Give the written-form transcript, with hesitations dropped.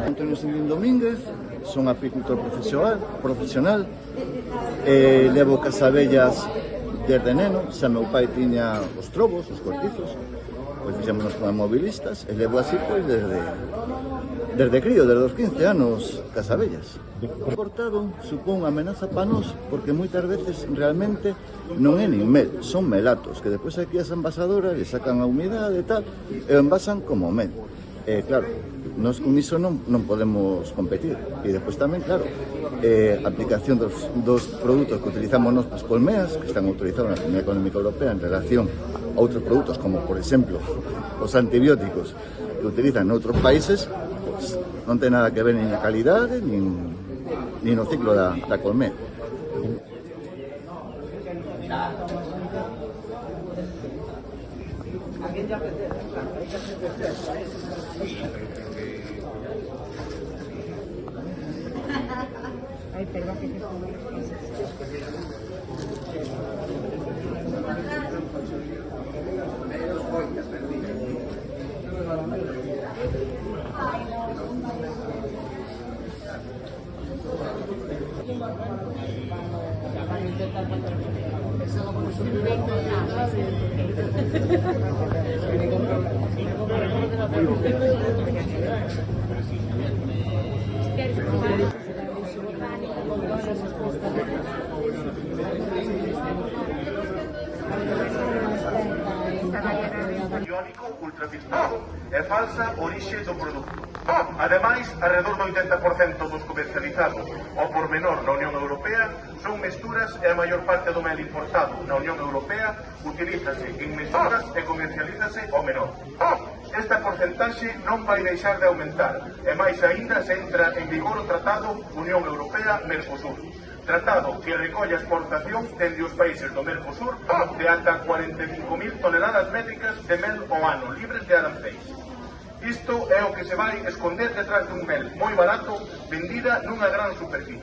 Antonio Sindín Domínguez, son apicultor profesional, levo casabellas desde neno, xa meu pai tiña os trobos, os cortizos, pois fixémonos como mobilistas, e levo así pois desde crío, desde os 15 anos, casabellas. O cortado supón unha amenaza para nós, porque moitas veces realmente non é nin mel, son melatos, que depois aquí as envasadoras lle sacan a humidade e tal, e o envasan como mel. Claro, nós con iso non podemos competir. E depois tamén, claro, a aplicación dos produtos que utilizamos nos as colmeas, que están autorizados na Comunidade Económica Europea en relación a outros produtos, como por exemplo os antibióticos que utilizan noutros países, pues, non ten nada que ver nin a calidade, nin no ciclo da colmea. Ay, perdón, que iónico ultrafiltrado e falsa orixe do produto. Ademais, alrededor do 80% dos comercializados ao por menor na Unión Europea son mesturas e a maior parte do mel importado na Unión Europea utilízase en mesturas e comercialízase ao menor. Esta porcentaxe non vai deixar de aumentar e máis aínda se entra en vigor o Tratado Unión Europea-Mercosur. Tratado que recolle a exportación dende os países do Mercosur de ata 45.000 toneladas métricas de mel ao ano, libres de aranceis. Isto é o que se vai esconder detrás dun mel moi barato vendida nunha gran superficie.